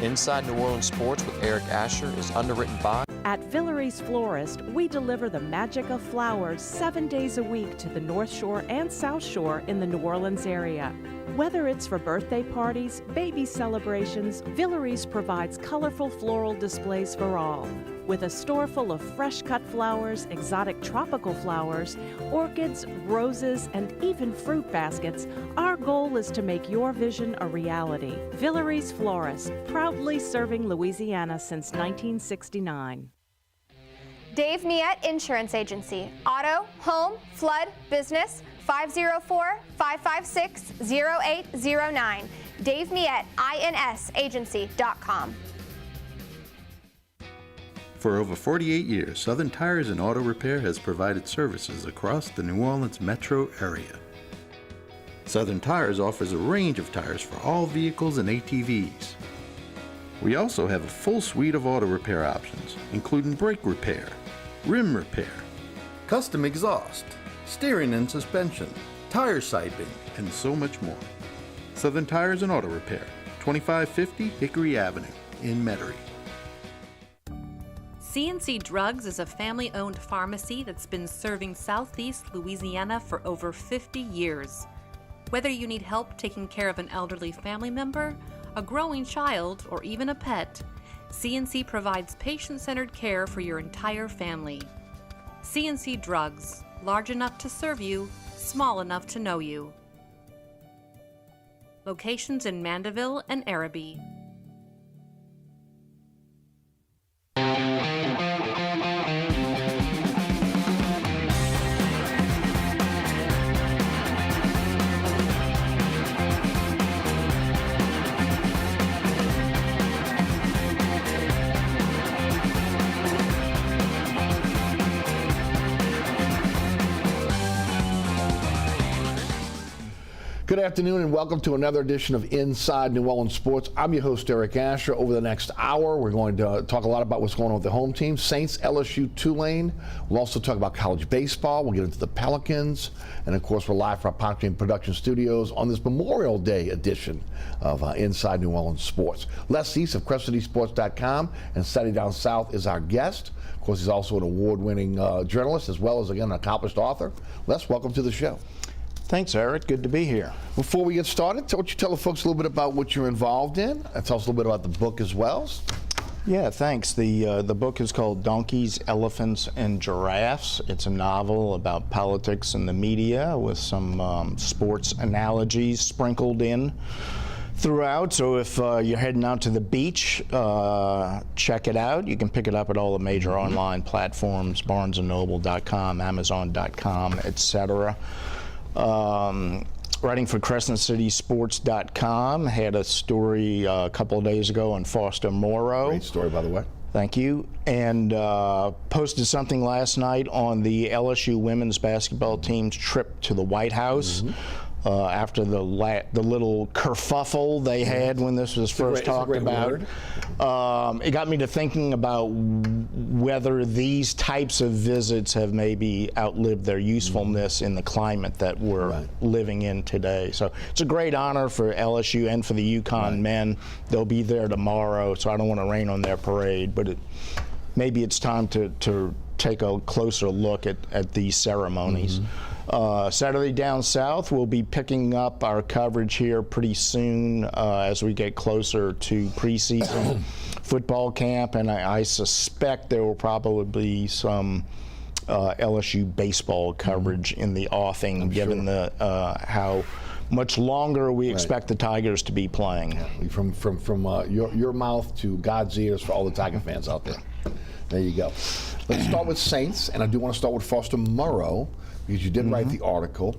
Inside New Orleans Sports with Eric Asher is underwritten by... At Villeries Florist, we deliver the magic of flowers 7 days a week to the North Shore and South Shore in the New Orleans area. Whether it's for birthday parties, baby celebrations, Villeries provides colorful floral displays for all. With a store full of fresh-cut flowers, exotic tropical flowers, orchids, roses, and even fruit baskets, our goal is to make your vision a reality. Villeries Florist, proudly serving Louisiana since 1969. Dave Miette Insurance Agency. Auto, home, flood, business, 504-556-0809. Dave Miette, INSagency.com. For over 48 years, Southern Tires and Auto Repair has provided services across the New Orleans metro area. Southern Tires offers a range of tires for all vehicles and ATVs. We also have a full suite of auto repair options, including brake repair, rim repair, custom exhaust, steering and suspension, tire siping, and so much more. Southern Tires and Auto Repair, 2550 Hickory Avenue in Metairie. CNC Drugs is a family-owned pharmacy that's been serving Southeast Louisiana for over 50 years. Whether you need help taking care of an elderly family member, a growing child, or even a pet, CNC provides patient-centered care for your entire family. CNC Drugs, large enough to serve you, small enough to know you. Locations in Mandeville and Araby. Good afternoon and welcome to another edition of Inside New Orleans Sports. I'm your host, Eric Asher. Over the next hour, we're going to talk a lot about what's going on with the home team, Saints, LSU, Tulane. We'll also talk about college baseball. We'll get into the Pelicans. And of course, we're live from our Podcast Production Studios on this Memorial Day edition of Inside New Orleans Sports. Les East of CrescentCitySports.com and Study Down South is our guest. Of course, he's also an award-winning journalist as well as, again, an accomplished author. Les, welcome to the show. Thanks, Eric. Good to be here. Before we get started, why don't you tell the folks a little bit about what you're involved in, and tell us a little bit about the book as well. Yeah, thanks. The book is called Donkeys, Elephants, and Giraffes. It's a novel about politics and the media with some sports analogies sprinkled in throughout. So if you're heading out to the beach, check it out. You can pick it up at all the major online platforms, BarnesandNoble.com, Amazon.com, etc. Writing for CrescentCitySports.com, had a story a couple of days ago on Foster Moreau. Great story, by the way. Thank you. And posted something last night on the LSU women's basketball team's trip to the White House. After the little kerfuffle they had when this was first talked about. It got me to thinking about whether these types of visits have maybe outlived their usefulness in the climate that we're living in today. So it's a great honor for LSU and for the UConn men. They'll be there tomorrow, so I don't want to rain on their parade, but maybe it's time to take a closer look at these ceremonies. Saturday Down South, we'll be picking up our coverage here pretty soon as we get closer to preseason football camp, and I suspect there will probably be some LSU baseball coverage in the offing, given the how much longer we expect the Tigers to be playing. Yeah, from your mouth to God's ears for all the Tiger fans out there. There you go. Let's start with Saints, and I do want to start with Foster Moreau, because you did write the article.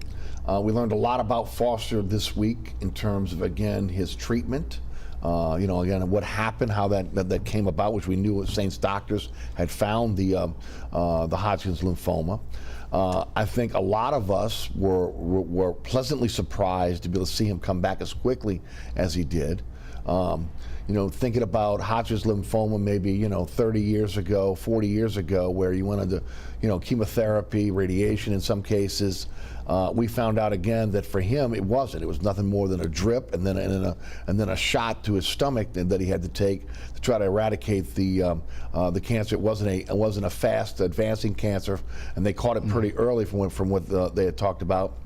We learned a lot about Foster this week in terms of, again, his treatment. Again, what happened, how that came about, which we knew Saints doctors had found the Hodgkin's lymphoma. I think a lot of us were pleasantly surprised to be able to see him come back as quickly as he did. You know, thinking about Hodgkin's lymphoma maybe, 30 years ago, 40 years ago, where you went into, chemotherapy, radiation in some cases. We found out again that for him it wasn't. It was nothing more than a drip and then a shot to his stomach that he had to take to try to eradicate the cancer. It wasn't a fast advancing cancer, and they caught it pretty early from what they had talked about.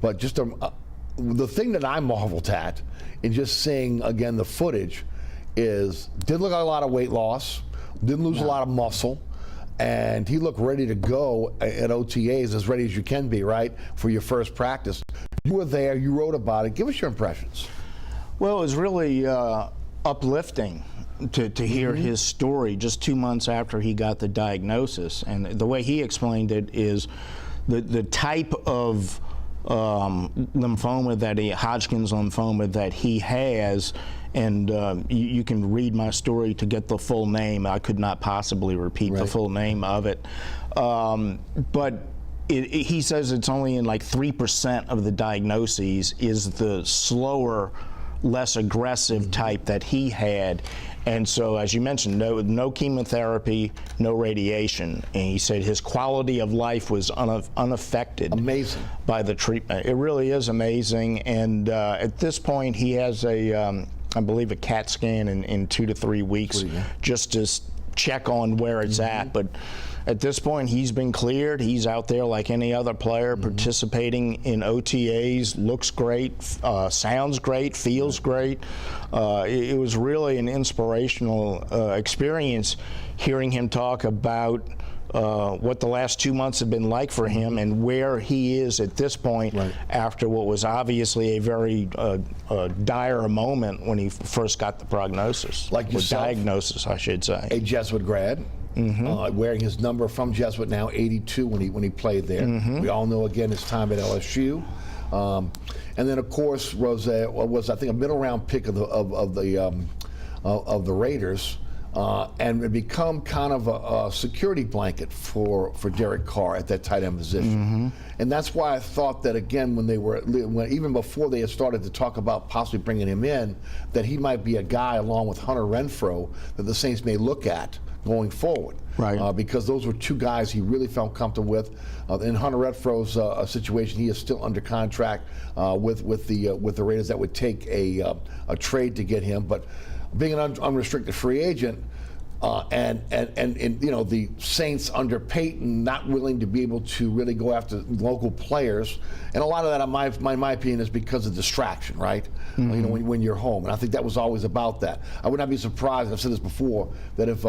But just the thing that I marveled at in just seeing again the footage is didn't look like a lot of weight loss, didn't lose a lot of muscle. And he looked ready to go at OTAs, as ready as you can be, right, for your first practice. You were there, you wrote about it. Give us your impressions. Well, it was really uplifting to hear his story just 2 months after he got the diagnosis. And the way he explained it is the type of lymphoma Hodgkin's lymphoma that he has, and you can read my story to get the full name. I could not possibly repeat the full name of it. But he says it's only in like 3% of the diagnoses is the slower, less aggressive type that he had. And so, as you mentioned, no chemotherapy, no radiation. And he said his quality of life was unaffected by the treatment. It really is amazing. And at this point, he has I believe, a CAT scan in 2 to 3 weeks just to check on where it's at. But at this point, he's been cleared. He's out there like any other player, participating in OTAs, looks great, sounds great, feels great. It was really an inspirational experience hearing him talk about what the last 2 months have been like for him and where he is at this point after what was obviously a very dire moment when he first got the prognosis. Like yourself, diagnosis, I should say. A Jesuit grad, wearing his number from Jesuit now, 82 when he played there. We all know again his time at LSU. And then of course Rose was, I think, a middle round pick of the Raiders. And it become kind of a security blanket for Derek Carr at that tight end position. And that's why I thought that, again, even before they had started to talk about possibly bringing him in, that he might be a guy along with Hunter Renfrow that the Saints may look at going forward. Because those were two guys he really felt comfortable with. In Hunter Renfrow's situation, he is still under contract with the Raiders. That would take a trade to get him. But being an unrestricted free agent, and the Saints under Peyton not willing to be able to really go after local players, and a lot of that, in my opinion, is because of distraction, right? When you're home, and I think that was always about that. I would not be surprised, I've said this before, that if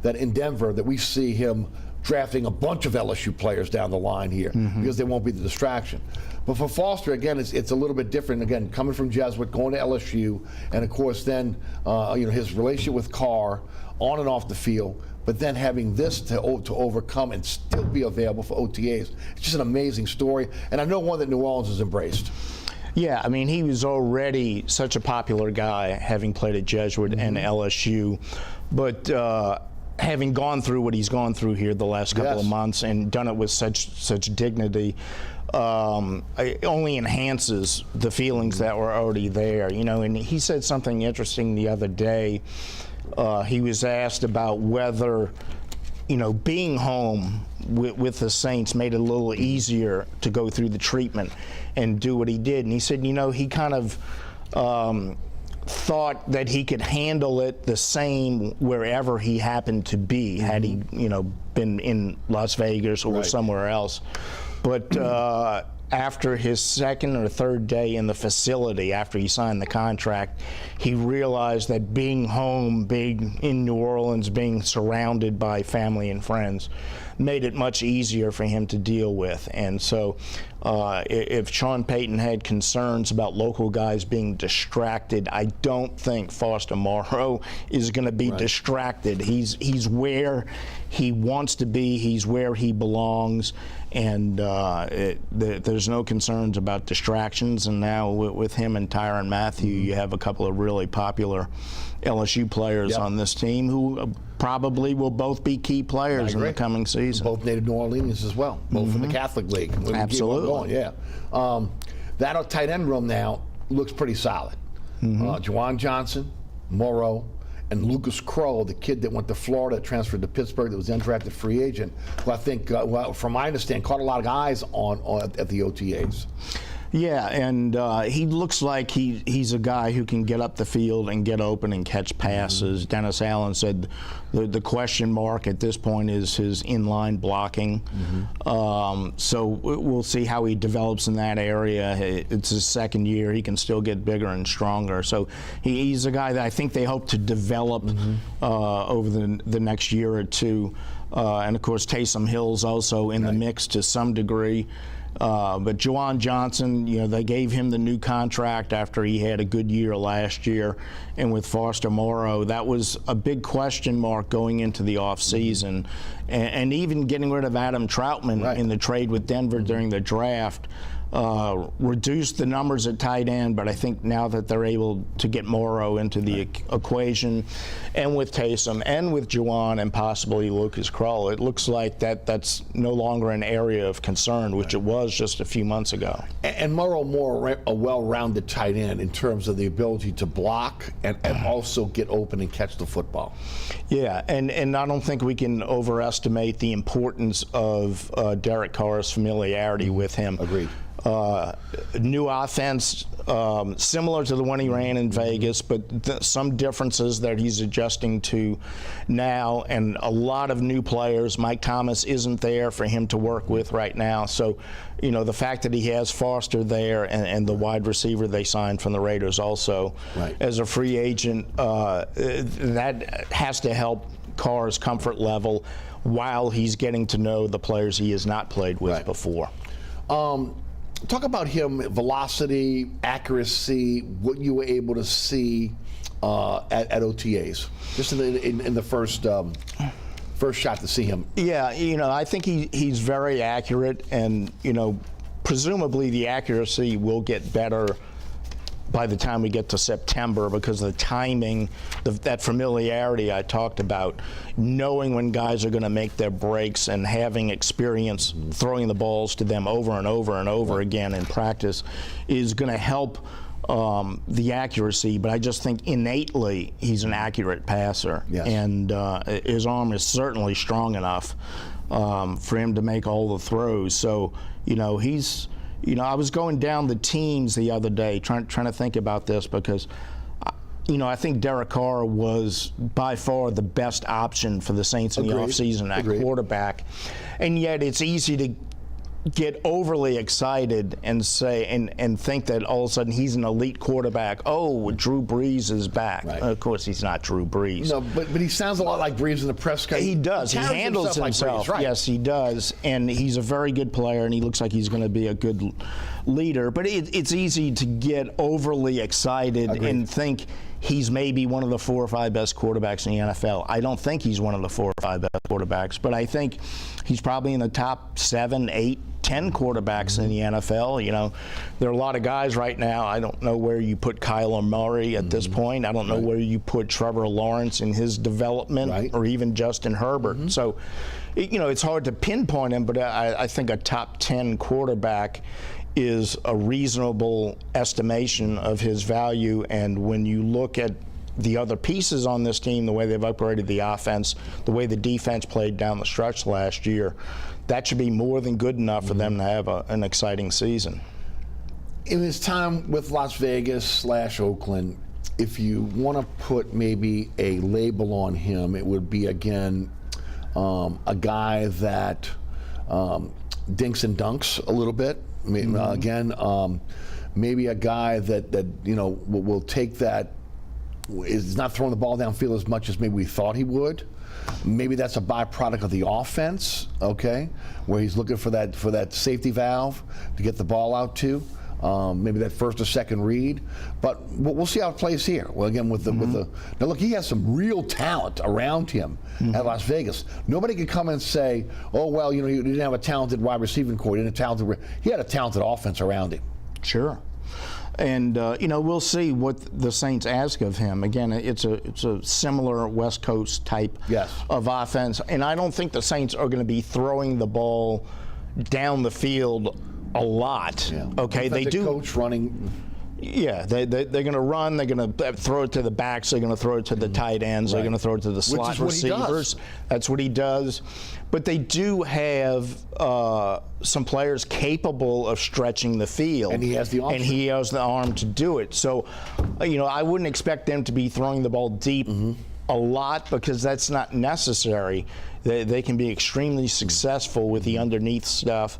that in Denver that we see him drafting a bunch of LSU players down the line here because they won't be the distraction. But for Foster, again, it's a little bit different. Again, coming from Jesuit, going to LSU, and of course then his relationship with Carr on and off the field, but then having this to overcome and still be available for OTAs. It's just an amazing story, and I know one that New Orleans has embraced. Yeah, I mean, he was already such a popular guy, having played at Jesuit and LSU, but having gone through what he's gone through here the last couple of months and done it with such dignity, it only enhances the feelings that were already there, And he said something interesting the other day. He was asked about whether, being home with the Saints made it a little easier to go through the treatment and do what he did. And he said, he kind of thought that he could handle it the same wherever he happened to be, had he, been in Las Vegas or somewhere else. But after his second or third day in the facility, after he signed the contract, he realized that being home, being in New Orleans, being surrounded by family and friends, made it much easier for him to deal with. And so if Sean Payton had concerns about local guys being distracted, I don't think Foster Moreau is going to be distracted. He's where he wants to be. He's where he belongs. And there's no concerns about distractions. And now with him and Tyrann Mathieu, you have a couple of really popular LSU players on this team who probably will both be key players in the coming season. Both native New Orleans as well, both in the Catholic League. Absolutely. That tight end room now looks pretty solid. Juwan Johnson, Morrow, and Lucas Kroll, the kid that went to Florida, transferred to Pittsburgh, that was an undrafted free agent, who I think, well, from my understanding, caught a lot of eyes on at the OTAs. Yeah, and he looks like he's a guy who can get up the field and get open and catch passes. Dennis Allen said the question mark at this point is his inline blocking. So we'll see how he develops in that area. It's his second year. He can still get bigger and stronger. So he's a guy that I think they hope to develop over the next year or two. And of course, Taysom Hill's also in the mix to some degree. But Juwan Johnson, you know, they gave him the new contract after he had a good year last year. And with Foster Morrow, that was a big question mark going into the offseason. And even getting rid of Adam Troutman in the trade with Denver during the draft reduced the numbers at tight end, but I think now that they're able to get Morrow into the equation, and with Taysom and with Juwan and possibly Lucas Kroll, it looks like that's no longer an area of concern, which it was just a few months ago. And Morrow more a well-rounded tight end in terms of the ability to block and also get open and catch the football. Yeah, and I don't think we can overestimate the importance of Derek Carr's familiarity with him. Agreed. New offense, similar to the one he ran in Vegas, but some differences that he's adjusting to now, and a lot of new players. Mike Thomas isn't there for him to work with right now. So, you know, the fact that he has Foster there and the wide receiver they signed from the Raiders also as a free agent, that has to help Carr's comfort level while he's getting to know the players he has not played with before. Talk about him, velocity, accuracy, what you were able to see at OTAs, just in the first shot to see him. Yeah, you know, I think he's very accurate, and, you know, presumably the accuracy will get better by the time we get to September because of the timing, that familiarity I talked about, knowing when guys are going to make their breaks and having experience throwing the balls to them over and over and over again in practice is going to help the accuracy. But I just think innately he's an accurate passer, and his arm is certainly strong enough for him to make all the throws. So, you know, he's... You know, I was going down the teams the other day trying to think about this because, you know, I think Derek Carr was by far the best option for the Saints in the offseason at quarterback. And yet it's easy to get overly excited and say and think that all of a sudden he's an elite quarterback. Oh, Drew Brees is back. Of course, he's not Drew Brees. No, but he sounds a lot like Brees in the press. He does. He handles himself. Like Brees, yes, he does. And he's a very good player, and he looks like he's going to be a good leader. But it's easy to get overly excited and think he's maybe one of the 4 or 5 best quarterbacks in the NFL. I don't think he's one of the 4 or 5 best quarterbacks, but I think he's probably in the top 7, 8, 10 quarterbacks in the NFL. You know, there are a lot of guys right now. I don't know where you put Kyler Murray at this point. I don't know where you put Trevor Lawrence in his development, or even Justin Herbert. So, you know, it's hard to pinpoint him, but I think a top 10 quarterback is a reasonable estimation of his value. And when you look at the other pieces on this team, the way they've upgraded the offense, the way the defense played down the stretch last year, that should be more than good enough for them to have an exciting season. In his time with Las Vegas / Oakland, if you want to put maybe a label on him, it would be, again, a guy that dinks and dunks a little bit. Again, maybe a guy that you know will take that, is not throwing the ball downfield as much as maybe we thought he would. Maybe that's a byproduct of the offense, where he's looking for that safety valve to get the ball out to. Maybe that first or second read, but we'll see how it plays here. Well, again, with the now look, he has some real talent around him at Las Vegas. Nobody could come and say, oh well, you know, he didn't have a talented wide receiving core. He had a talented offense around him. Sure. And you know, we'll see what the Saints ask of him. Again, it's a similar West Coast type of offense, and I don't think the Saints are going to be throwing the ball down the field a lot. They do. Coach running. Yeah, they're going to run. They're going to throw it to the backs. They're going to throw it to the tight ends. They're going to throw it to the slot receivers. That's what he does. But they do have some players capable of stretching the field. And he has the option. And he has the arm to do it. So, I wouldn't expect them to be throwing the ball deep a lot, because that's not necessary. They can be extremely successful with the underneath stuff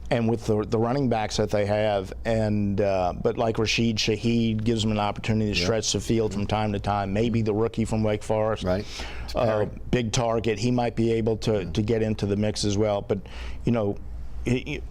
and with the running backs that they have, but like Rashid Shaheed gives them an opportunity to stretch the field from time to time. Maybe the rookie from Wake Forest, big target, he might be able to get into the mix as well. But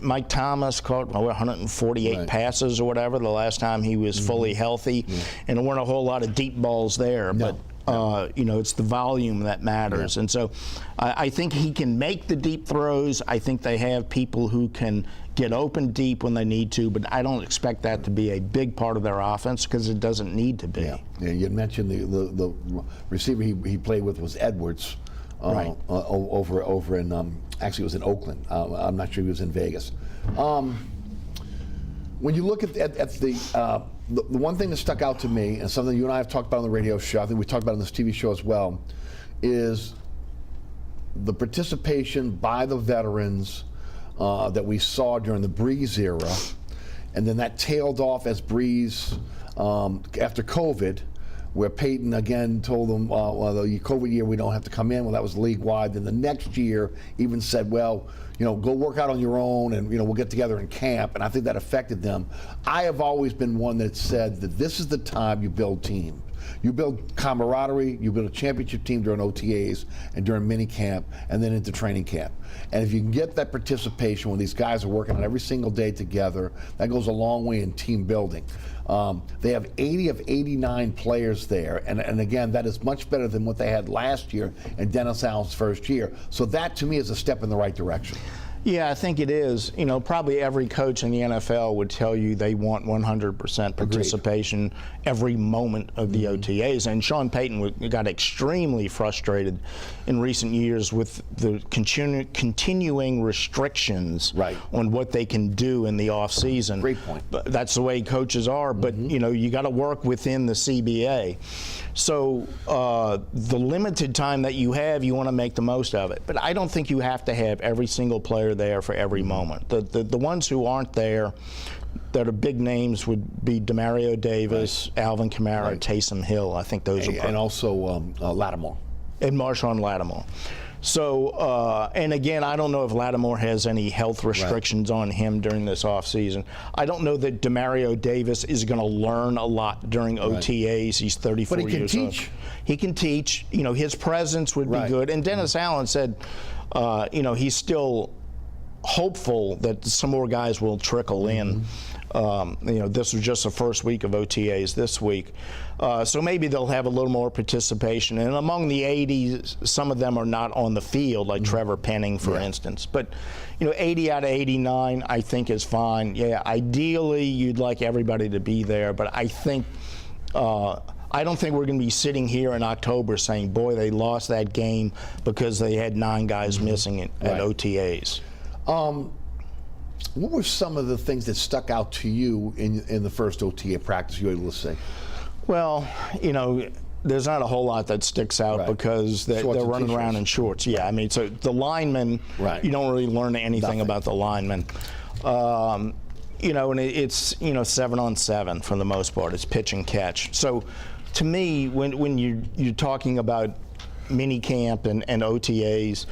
Mike Thomas caught 148 passes or whatever the last time he was fully healthy, and there weren't a whole lot of deep balls there. No. But it's the volume that matters. And so I think he can make the deep throws. I think they have people who can get open deep when they need to, but I don't expect that to be a big part of their offense, because it doesn't need to be. Yeah, you mentioned the receiver he played with was Edwards, over in, actually it was in Oakland. I'm not sure he was in Vegas. When you look at the one thing that stuck out to me, and something you and I have talked about on the radio show, I think we talked about on this TV show as well, is the participation by the veterans that we saw during the Breeze era, and then that tailed off as Breeze, after COVID, where Peyton again told them, well, the COVID year we don't have to come in. Well, that was league-wide. Then the next year even said, well, go work out on your own, and we'll get together in camp. And I think that affected them. I have always been one that said that this is the time you build teams. You build camaraderie, you build a championship team during OTAs and during mini camp, and then into training camp. And if you can get that participation when these guys are working on every single day together, that goes a long way in team building. They have 80 of 89 players there, and again, that is much better than what they had last year in Dennis Allen's first year. So that, to me, is a step in the right direction. Yeah, I think it is. Probably every coach in the NFL would tell you they want 100% participation every moment of the OTAs. And Sean Payton got extremely frustrated in recent years with the continuing restrictions on what they can do in the offseason. Great point. That's the way coaches are, but you got to work within the CBA. So the limited time that you have, you want to make the most of it. But I don't think you have to have every single player there for every moment. The ones who aren't there that are big names would be Demario Davis, Alvin Kamara, Taysom Hill. I think those are. And also Lattimore. And Marshawn Lattimore. So, and again, I don't know if Lattimore has any health restrictions on him during this offseason. I don't know that Demario Davis is going to learn a lot during OTAs. He's 34 years old. But he can teach. He can teach. His presence would be good. And Dennis Allen said, he's still hopeful that some more guys will trickle in. This was just the first week of OTAs this week. So maybe they'll have a little more participation. And among the 80s, some of them are not on the field, like Trevor Penning, for instance. But, 80 out of 89, I think is fine. Yeah, ideally, you'd like everybody to be there. But I think, I don't think we're going to be sitting here in October saying, boy, they lost that game because they had 9 guys missing at OTAs. What were some of the things that stuck out to you in the first OTA practice you were able to see? Well, there's not a whole lot that sticks out because they're running around in shorts. Yeah, I mean, so the linemen, you don't really learn anything about the linemen. And it's 7-on-7 for the most part. It's pitch and catch. So, to me, when you're talking about mini camp and OTAs,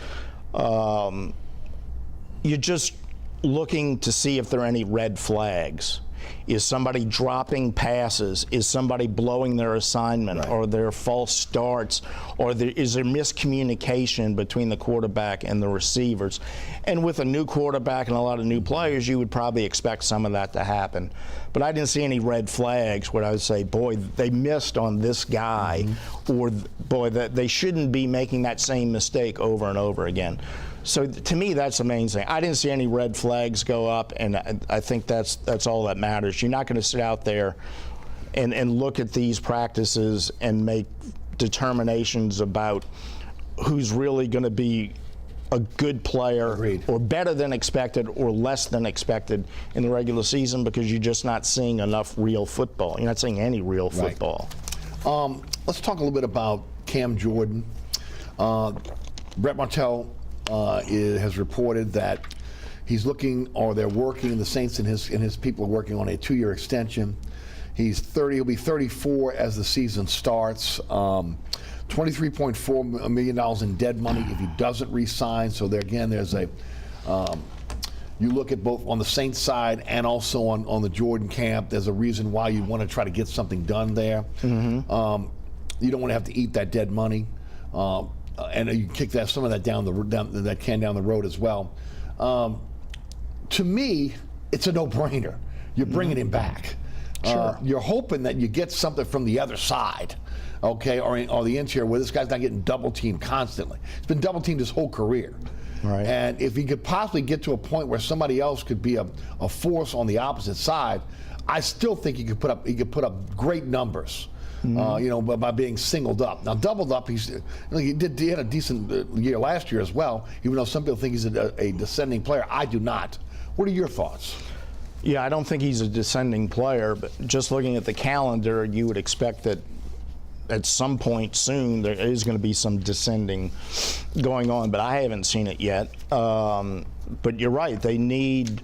you're just looking to see if there are any red flags. Is somebody dropping passes? Is somebody blowing their assignment? Or their false starts? Or is there miscommunication between the quarterback and the receivers? And with a new quarterback and a lot of new players, you would probably expect some of that to happen. But I didn't see any red flags where I would say, boy, they missed on this guy, or boy, that they shouldn't be making that same mistake over and over again. So to me, that's the main thing. I didn't see any red flags go up, and I think that's all that matters. You're not going to sit out there and look at these practices and make determinations about who's really going to be a good player, Agreed. or better than expected or less than expected in the regular season, because you're just not seeing enough real football. You're not seeing any real football. Let's talk a little bit about Cam Jordan. Brett Martell has reported that he's looking, or they're working, the Saints and his people are working on a 2-year extension. He'll be 34 as the season starts. $23.4 million in dead money if he doesn't re-sign. So there again, there's a you look at both on the Saints side and also on the Jordan camp. There's a reason why you want to try to get something done there. You don't want to have to eat that dead money, and you kick some of that down the road as well. To me, it's a no-brainer. You're bringing him back. Sure. You're hoping that you get something from the other side, okay, or the interior, where this guy's not getting double-teamed constantly. He's been double-teamed his whole career. Right. And if he could possibly get to a point where somebody else could be a force on the opposite side, I still think he could put up great numbers. By being singled up. Now, doubled up, he had a decent year last year as well, even though some people think he's a descending player. I do not. What are your thoughts? Yeah, I don't think he's a descending player, but just looking at the calendar, you would expect that at some point soon there is going to be some descending going on, but I haven't seen it yet. But you're right, they need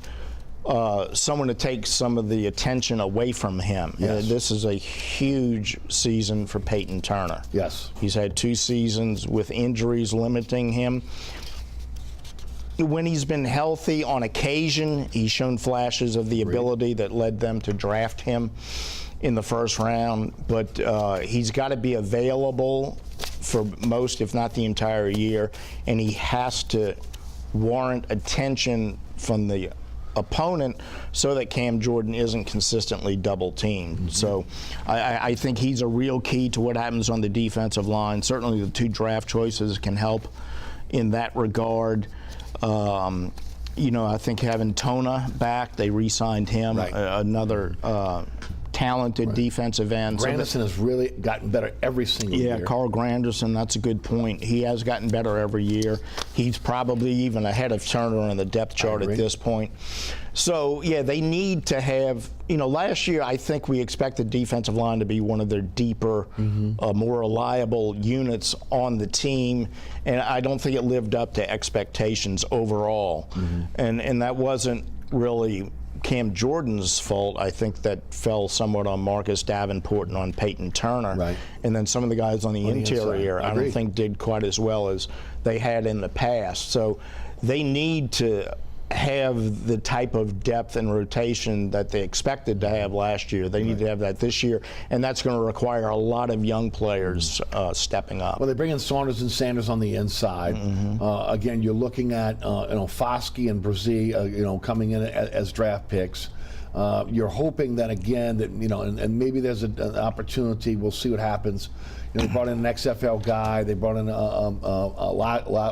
someone to take some of the attention away from him. Yes. This is a huge season for Peyton Turner. Yes. He's had 2 seasons with injuries limiting him. When he's been healthy, on occasion, he's shown flashes of the ability that led them to draft him in the first round, but he's got to be available for most, if not the entire year, and he has to warrant attention from the opponent so that Cam Jordan isn't consistently double-teamed. So I think he's a real key to what happens on the defensive line. Certainly the 2 draft choices can help in that regard. I think having Tona back, they re-signed him, another talented defensive end. Granderson has really gotten better every single year. Yeah, Carl Granderson, that's a good point. He has gotten better every year. He's probably even ahead of Turner on the depth chart at this point. So, yeah, they need to have, last year I think we expected defensive line to be one of their deeper, more reliable units on the team, and I don't think it lived up to expectations overall. And that wasn't really Cam Jordan's fault. I think that fell somewhat on Marcus Davenport and on Peyton Turner. Right. And then some of the guys on the interior, I don't Agreed. think did quite as well as they had in the past. So they need to have the type of depth and rotation that they expected to have last year. They need to have that this year, and that's going to require a lot of young players stepping up. Well, they bring in Saunders and Sanders on the inside. Again, you're looking at Foskey and Brzee, coming in as draft picks. You're hoping that again that and maybe there's an opportunity. We'll see what happens. They brought in an XFL guy. They brought in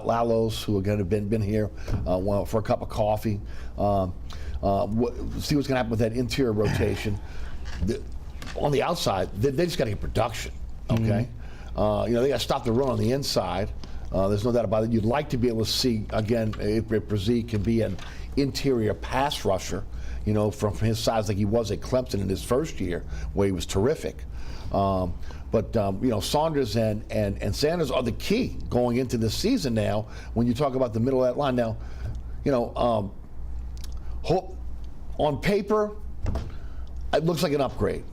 Lalos, who again have been here for a cup of coffee. See what's going to happen with that interior rotation. On the outside, they just got to get production. Okay, they got to stop the run on the inside. There's no doubt about it. You'd like to be able to see again if Brzee can be an interior pass rusher. From his size, like he was at Clemson in his first year, where he was terrific. But Saunders and Sanders are the key going into this season now. When you talk about the middle of that line, now, on paper, it looks like an upgrade.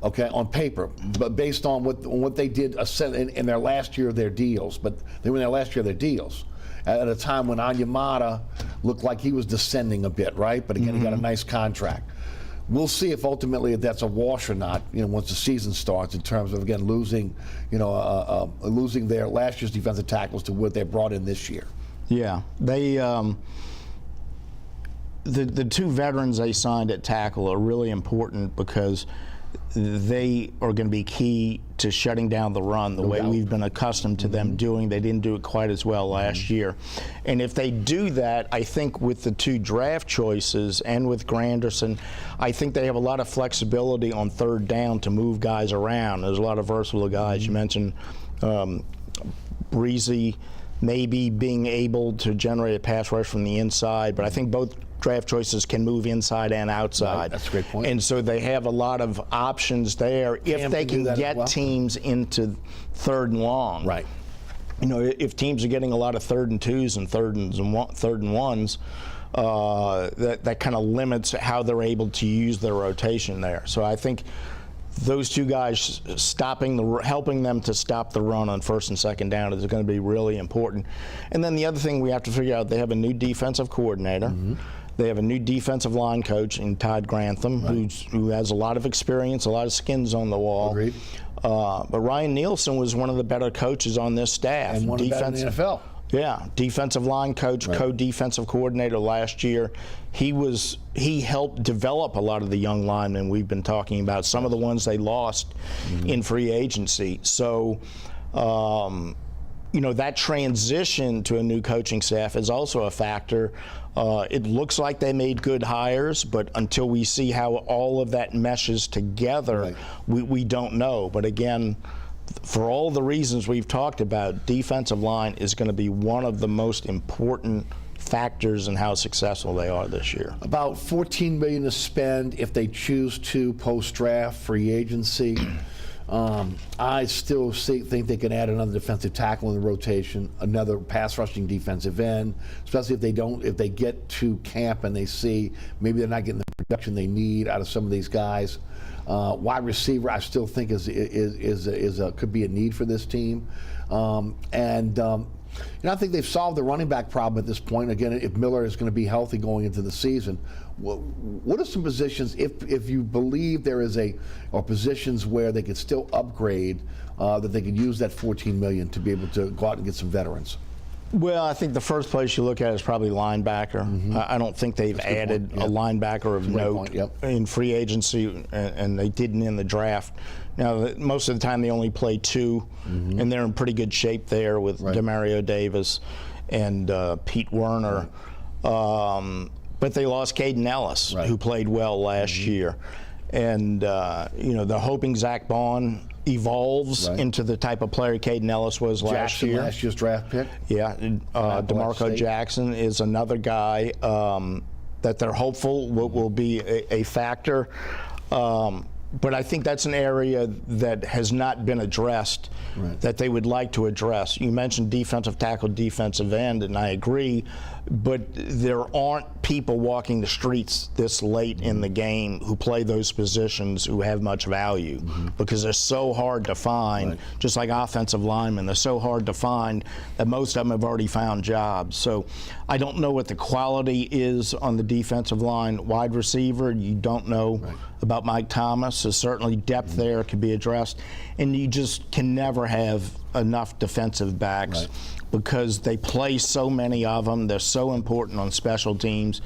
Okay, on paper, but based on what they did in their last year of their deals, but they were in their last year of their deals at a time when Onyemata looked like he was descending a bit, right? But again, he got a nice contract. We'll see if ultimately that's a wash or not. Once the season starts, in terms of again losing their last year's defensive tackles to what they brought in this year. Yeah, they the 2 veterans they signed at tackle are really important because they are going to be key to shutting down the run the way we've been accustomed to them doing. They didn't do it quite as well last year. And if they do that, I think with the 2 draft choices and with Granderson, I think they have a lot of flexibility on 3rd down to move guys around. There's a lot of versatile guys. You mentioned Breezy, maybe being able to generate a pass rush from the inside, but I think both draft choices can move inside and outside. Right, that's a great point. And so they have a lot of options there if they can get teams into 3rd and long. Right. You know, if teams are getting a lot of 3rd and 2s and 3rd and 1s, that kind of limits how they're able to use their rotation there. So I think those two guys helping them to stop the run on 1st and 2nd down is going to be really important. And then the other thing we have to figure out, they have a new defensive coordinator. Mm-hmm. They have a new defensive line coach in Todd Grantham, right, who has a lot of experience, a lot of skins on the wall. Agreed. But Ryan Nielsen was one of the better coaches on this staff. And one of the better in the NFL. Yeah, defensive line coach, right, co-defensive coordinator last year. He helped develop a lot of the young linemen we've been talking about, some of the ones they lost in free agency. So, you know, that transition to a new coaching staff is also a factor. It looks like they made good hires, but until we see how all of that meshes together, right, we don't know. But again, for all the reasons we've talked about, defensive line is going to be one of the most important factors in how successful they are this year. About $14 million to spend if they choose to post-draft free agency. I still think they can add another defensive tackle in the rotation, another pass rushing defensive end, especially if they get to camp and they see maybe they're not getting the production they need out of some of these guys. Wide receiver, I still think could be a need for this team, you know, I think they've solved the running back problem at this point. Again, if Miller is going to be healthy going into the season, what are some positions, if you believe there is or positions where they could still upgrade, that they could use that $14 million to be able to go out and get some veterans? Well, I think the first place you look at is probably linebacker. Mm-hmm. I don't think they've added a linebacker of note in free agency, and they didn't in the draft. Now, most of the time they only play 2, and they're in pretty good shape there with Demario Davis and Pete Werner. But they lost Caden Ellis, who played well last year. And, you know, they're hoping Zach Bond evolves into the type of player Caden Ellis was last year. Last year's draft pick. Yeah, DeMarco Jackson is another guy that they're hopeful will be a factor. But I think that's an area that has not been addressed that they would like to address. You mentioned defensive tackle, defensive end, and I agree, but there aren't people walking the streets this late in the game who play those positions who have much value because they're so hard to find, just like offensive linemen. They're so hard to find that most of them have already found jobs. So I don't know what the quality is on the defensive line. Wide receiver, you don't know about Mike Thomas. So certainly depth there could be addressed. And you just can never have enough defensive backs because they play so many of them. They're so important on special teams.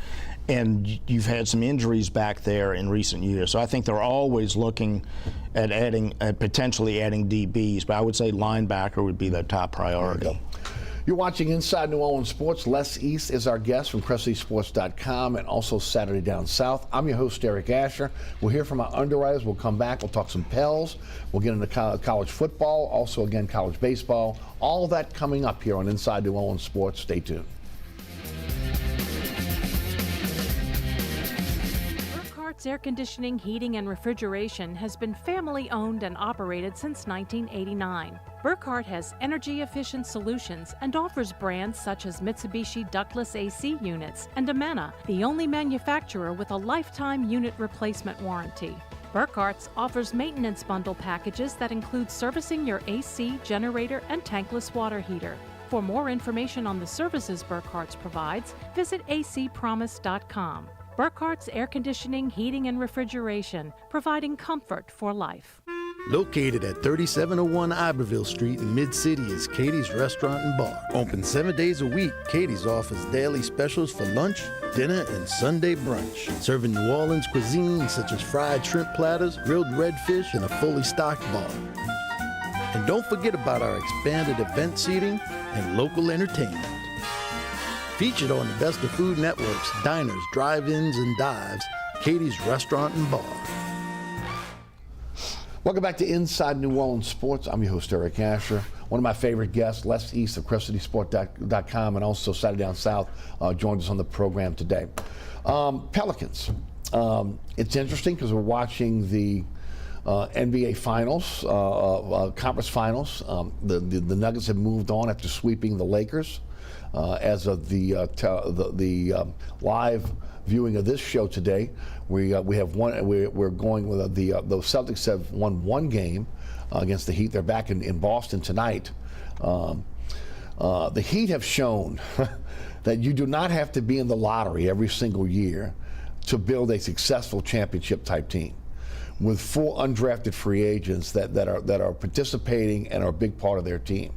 And you've had some injuries back there in recent years. So I think they're always looking at potentially adding DBs. But I would say linebacker would be their top priority. You're watching Inside New Orleans Sports. Les East is our guest from CressySports.com and also Saturday Down South. I'm your host, Eric Asher. We'll hear from our underwriters. We'll come back. We'll talk some Pels. We'll get into college football, also, again, college baseball. All that coming up here on Inside New Orleans Sports. Stay tuned. Burkhart's Air Conditioning, Heating, and Refrigeration has been family-owned and operated since 1989. Burkhart has energy-efficient solutions and offers brands such as Mitsubishi ductless AC units and Amana, the only manufacturer with a lifetime unit replacement warranty. Burkhart's offers maintenance bundle packages that include servicing your AC, generator, and tankless water heater. For more information on the services Burkhart's provides, visit acpromise.com. Burkhart's Air Conditioning, Heating, and Refrigeration, providing comfort for life. Located at 3701 Iberville Street in Mid-City is Katie's Restaurant and Bar. Open 7 days a week, Katie's offers daily specials for lunch, dinner, and Sunday brunch. Serving New Orleans cuisine such as fried shrimp platters, grilled redfish, and a fully stocked bar. And don't forget about our expanded event seating and local entertainment. Featured on the Best of Food Network's diners, drive-ins, and dives, Katie's Restaurant and Bar. Welcome back to Inside New Orleans Sports. I'm your host, Eric Asher. one of my favorite guests, Les East of CrescentCitySport.com, and also Saturday Down South, joins us on the program today. Pelicans. It's interesting because we're watching the NBA Finals, Conference Finals. The Nuggets have moved on after sweeping the Lakers. As of the live viewing of this show today, we have one. We're going with the Celtics have won one game against the Heat. They're back in Boston tonight. The Heat have shown that you do not have to be in the lottery every single year to build a successful championship type team, with 4 undrafted free agents that are participating and are a big part of their team.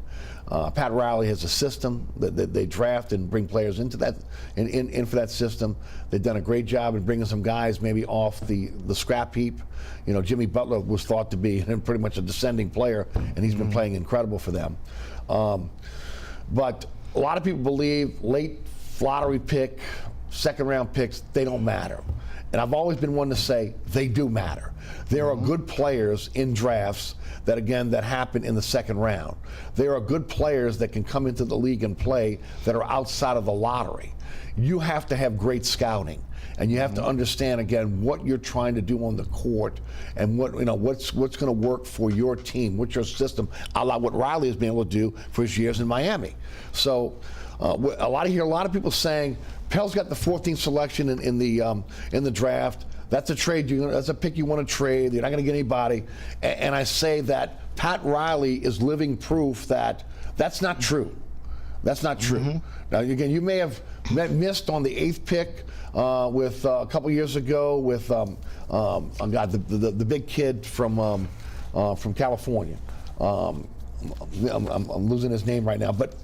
Pat Riley has a system that they draft and bring players into that in for that system. They've done a great job in bringing some guys maybe off the scrap heap. You know, Jimmy Butler was thought to be pretty much a descending player, and he's been playing incredible for them. But a lot of people believe late lottery pick, second round picks, they don't matter. And I've always been one to say they do matter. There are good players in drafts that happen in the second round. There are good players that can come into the league and play that are outside of the lottery. You have to have great scouting, and you have to understand again what you're trying to do on the court, and what's going to work for your team, what's your system, a la what Riley has been able to do for his years in Miami. So a lot of people saying Pell's got the 14th selection in the draft. That's a trade. That's a pick you want to trade. You're not going to get anybody. And I say that Pat Riley is living proof that that's not true. That's not true. Now, again, you may have missed on the 8th pick with a couple years ago with the big kid from California. I'm losing his name right now, but.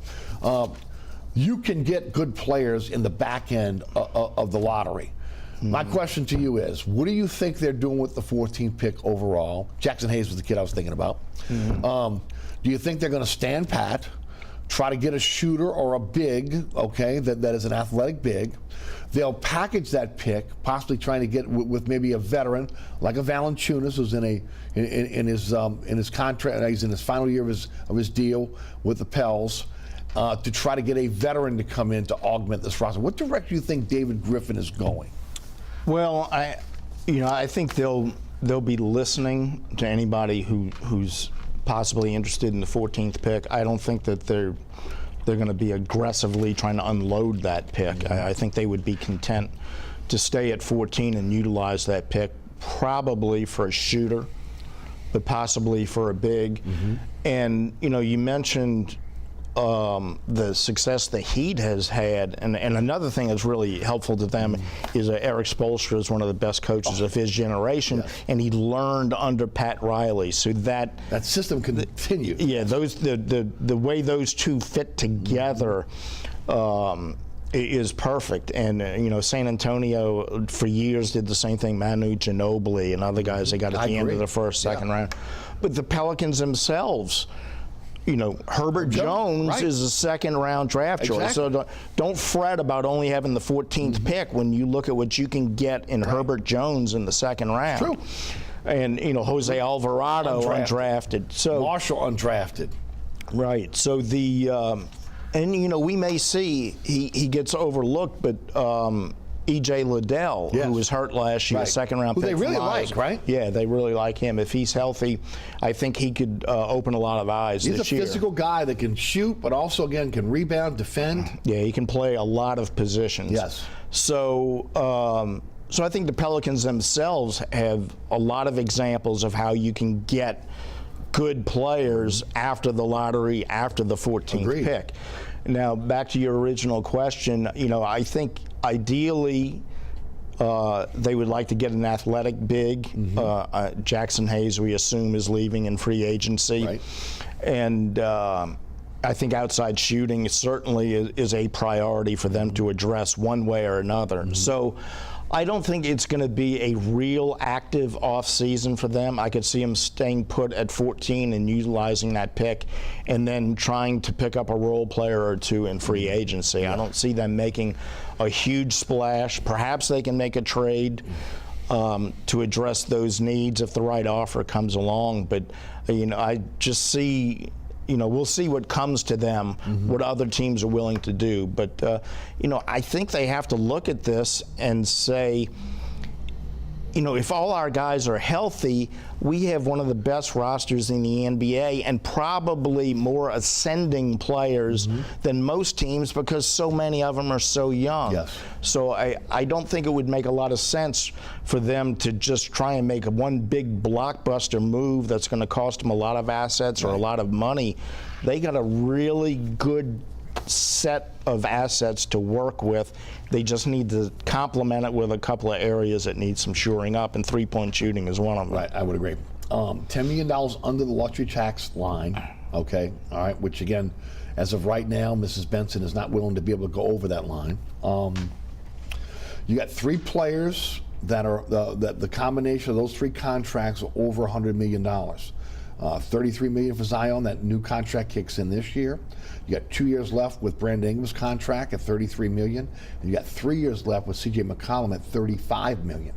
You can get good players in the back end of the lottery. My question to you is, what do you think they're doing with the 14th pick overall? Jackson Hayes was the kid I was thinking about. Do you think they're going to stand pat, try to get a shooter or a big, that is an athletic big? They'll package that pick, possibly trying to get with maybe a veteran like a Valanciunas, who's in his contract. He's in his final year of his deal with the Pels. To try to get a veteran to come in to augment this roster. What direction do you think David Griffin is going? Well, I think they'll be listening to anybody who's possibly interested in the 14th pick. I don't think that they're going to be aggressively trying to unload that pick. I think they would be content to stay at 14 and utilize that pick probably for a shooter, but possibly for a big. And you mentioned the success the Heat has had, and another thing that's really helpful to them is Eric Spoelstra is one of the best coaches of his generation, and he learned under Pat Riley, so that system can continue. Yeah, the way those two fit together is perfect. And San Antonio for years did the same thing. Manu Ginobili and other guys they got at the end of the first, second round, but the Pelicans themselves. Herbert Jones is a second-round draft choice. So don't fret about only having the 14th pick when you look at what you can get in Herbert Jones in the second round. True. And, Jose Alvarado undrafted. So Marshall undrafted. Right. So we may see he gets overlooked, but E.J. Liddell, who was hurt last year, second-round pick. Who they really like, right? Yeah, they really like him. If he's healthy, I think he could open a lot of eyes this year. He's a physical guy that can shoot, but also, again, can rebound, defend. Yeah, he can play a lot of positions. Yes. So I think the Pelicans themselves have a lot of examples of how you can get good players after the lottery, after the 14th pick. Now, back to your original question, I think ideally they would like to get an athletic big. Jackson Hayes, we assume, is leaving in free agency. Right. And I think outside shooting certainly is a priority for them to address one way or another. So I don't think it's going to be a real active off-season for them. I could see them staying put at 14 and utilizing that pick and then trying to pick up a role player or two in free agency. I don't see them making a huge splash. Perhaps they can make a trade to address those needs if the right offer comes along. But, I just see we'll see what comes to them, what other teams are willing to do. But, I think they have to look at this and say, if all our guys are healthy, we have one of the best rosters in the NBA and probably more ascending players than most teams because so many of them are so young. Yes. So I don't think it would make a lot of sense for them to just try and make one big blockbuster move that's going to cost them a lot of assets or a lot of money. They got a really good set of assets to work with. They just need to complement it with a couple of areas that need some shoring up, and three-point shooting is one of them. Right, I would agree. $10 million under the luxury tax line, okay, all right, which again, as of right now, Mrs. Benson is not willing to be able to go over that line. You got 3 players that are, the combination of those 3 contracts are over $100 million. $33 million for Zion, that new contract kicks in this year. You got 2 years left with Brandon Ingram's contract at $33 million, and you got 3 years left with C.J. McCollum at $35 million.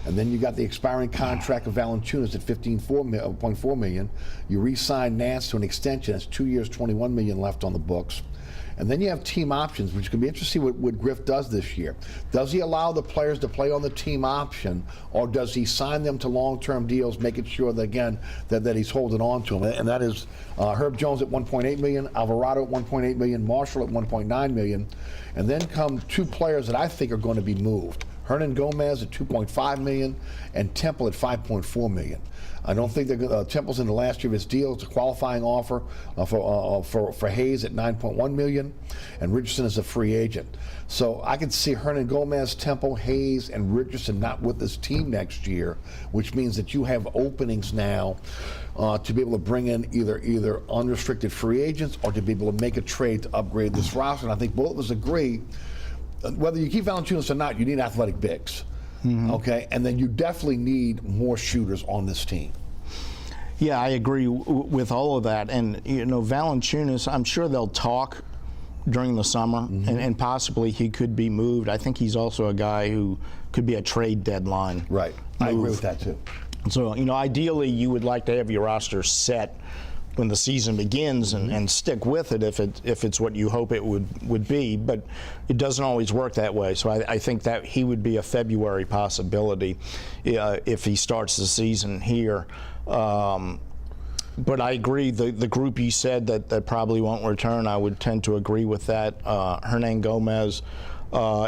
And then you got the expiring contract of Valanciunas at $15.4 million. You re-sign Nance to an extension. That's 2 years, $21 million left on the books. And then you have team options, which can be interesting what Griff does this year. Does he allow the players to play on the team option, or does he sign them to long-term deals, making sure that, again, that he's holding on to them? And that is Herb Jones at $1.8 million, Alvarado at $1.8 million, Marshall at $1.9 million. And then come 2 players that I think are going to be moved. Hernan Gomez at $2.5 million and Temple at $5.4 million. I don't think Temple's in the last year of his deal. It's a qualifying offer for Hayes at $9.1 million, and Richardson is a free agent. So I can see Hernan Gomez, Temple, Hayes, and Richardson not with this team next year, which means that you have openings now to be able to bring in either unrestricted free agents or to be able to make a trade to upgrade this roster. And I think both of us agree, whether you keep Valanciunas or not, you need athletic bigs. Okay, and then you definitely need more shooters on this team. Yeah, I agree with all of that. And, Valanciunas, I'm sure they'll talk during the summer, and possibly he could be moved. I think he's also a guy who could be a trade deadline. Right, I agree with that too. So, ideally you would like to have your roster set when the season begins and stick with it if it's what you hope it would be, but it doesn't always work that way. So I think that he would be a February possibility if he starts the season here. But I agree, the group you said that probably won't return, I would tend to agree with that. Hernan Gomez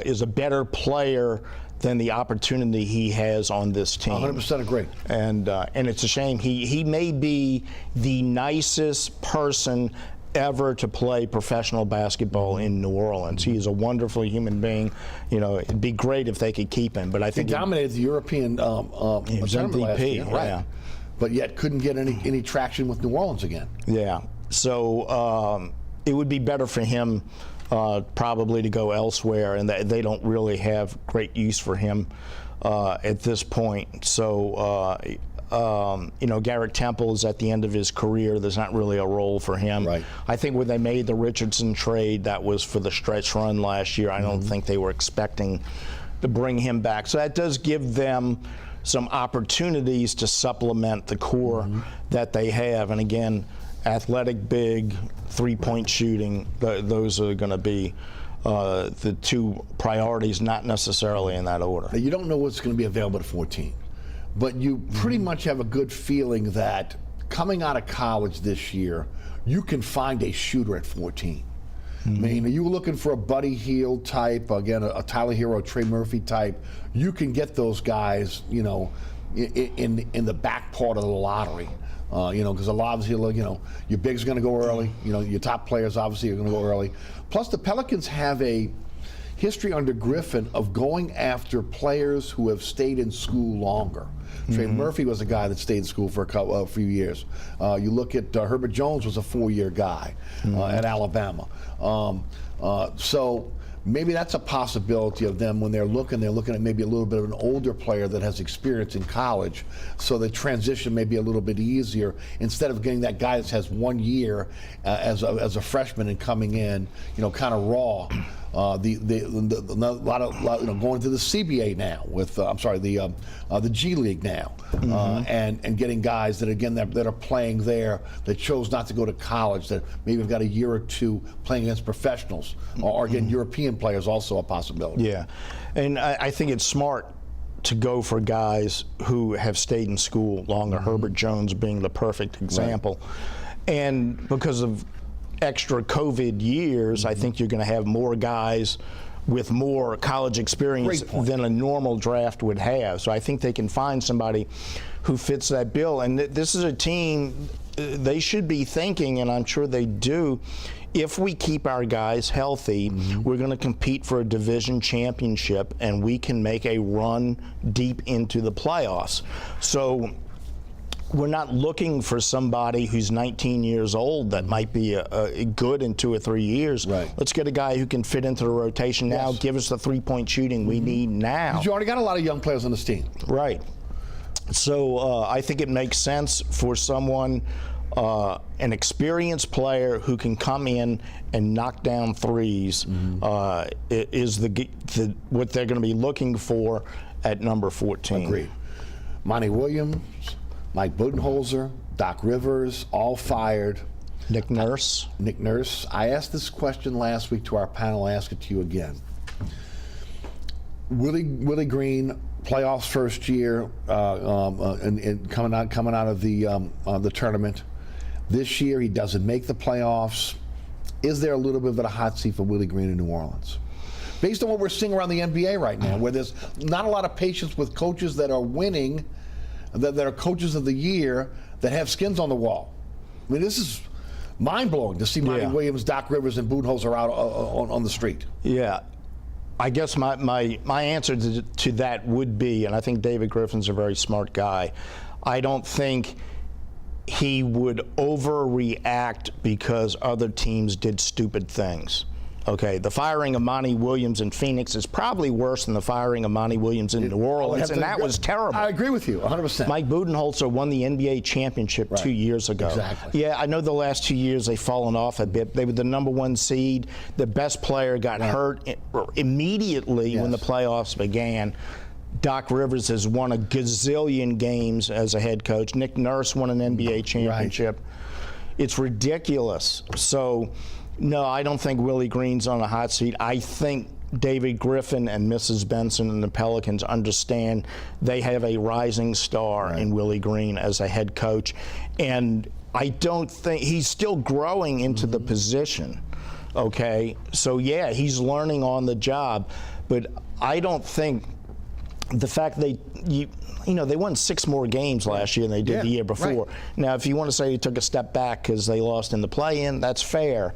is a better player than the opportunity he has on this team. 100% agree. And it's a shame. He may be the nicest person ever to play professional basketball in New Orleans. He is a wonderful human being. It'd be great if they could keep him. But I think he dominated the European he was tournament last year, MVP. right? Yeah. But yet couldn't get any traction with New Orleans again. Yeah. So it would be better for him probably to go elsewhere, and they don't really have great use for him at this point. So, Garrett Temple is at the end of his career. There's not really a role for him. Right. I think when they made the Richardson trade, that was for the stretch run last year. I don't think they were expecting to bring him back. So that does give them some opportunities to supplement the core that they have. And again, athletic big, three-point shooting, those are going to be the 2 priorities, not necessarily in that order. Now, you don't know what's going to be available at 14, but you pretty much have a good feeling that coming out of college this year, you can find a shooter at 14. I mean, are you looking for a Buddy Hield type, again, a Tyler Hero, Trey Murphy type? You can get those guys, in the back part of the lottery. Because a lot of your bigs are going to go early. Your top players obviously are going to go early. Plus, the Pelicans have a history under Griffin of going after players who have stayed in school longer. Trey Murphy was a guy that stayed in school for a few years. You look at Herbert Jones was a 4-year guy at Alabama. So maybe that's a possibility of them when they're looking at maybe a little bit of an older player that has experience in college, so the transition may be a little bit easier instead of getting that guy that has 1 year as a freshman and coming in, kind of raw. Going to the CBA now with the G League now, and getting guys that are playing there that chose not to go to college, that maybe have got a year or two playing against professionals, or again European players, also a possibility. Yeah, and I think it's smart to go for guys who have stayed in school longer. Herbert Jones being the perfect example, and because of extra COVID years, I think you're going to have more guys with more college experience than a normal draft would have. So I think they can find somebody who fits that bill. And this is a team, they should be thinking, and I'm sure they do, if we keep our guys healthy, we're going to compete for a division championship, and we can make a run deep into the playoffs. So we're not looking for somebody who's 19 years old that might be good in 2 or 3 years. Right. Let's get a guy who can fit into the rotation now, give us the three-point shooting we need now. You already got a lot of young players on this team. Right. So I think it makes sense for someone, an experienced player who can come in and knock down threes is what they're going to be looking for at number 14. Agreed. Monty Williams, Mike Budenholzer, Doc Rivers, all fired. Nick Nurse. I asked this question last week to our panel. I ask it to you again. Willie Green, playoffs first year, and coming out of the tournament. This year he doesn't make the playoffs. Is there a little bit of a hot seat for Willie Green in New Orleans? Based on what we're seeing around the NBA right now, where there's not a lot of patience with coaches that are winning, that are coaches of the year, that have skins on the wall. I mean, this is mind-blowing to see Monty Williams, Doc Rivers, and Budenholzer out on the street. Yeah. I guess my answer to that would be, and I think David Griffin's a very smart guy, I don't think he would overreact because other teams did stupid things. Okay, the firing of Monty Williams in Phoenix is probably worse than the firing of Monty Williams in New Orleans, and that was terrible. I agree with you, 100%. Mike Budenholzer won the NBA championship 2 years ago. Exactly. Yeah, I know the last 2 years they've fallen off a bit. They were the #1 seed. The best player got hurt immediately when the playoffs began. Doc Rivers has won a gazillion games as a head coach. Nick Nurse won an NBA championship. It's ridiculous. So, no, I don't think Willie Green's on a hot seat. I think David Griffin and Mrs. Benson and the Pelicans understand they have a rising star in Willie Green as a head coach. And I don't think he's still growing into the position. Okay, so yeah, he's learning on the job. But I don't think the fact they won 6 more games last year than they did the year before. Now, if you want to say they took a step back because they lost in the play-in, that's fair.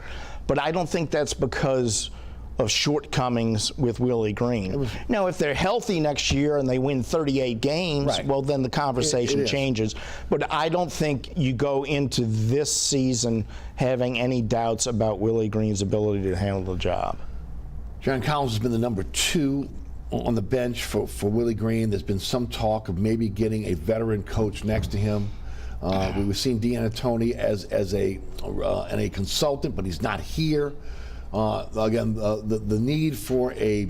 But I don't think that's because of shortcomings with Willie Green. Now, if they're healthy next year and they win 38 games, well, then the conversation changes. But I don't think you go into this season having any doubts about Willie Green's ability to handle the job. John Collins has been the #2 on the bench for Willie Green. There's been some talk of maybe getting a veteran coach next to him. We've seen D'Antoni as a consultant, but he's not here. Again, the need for a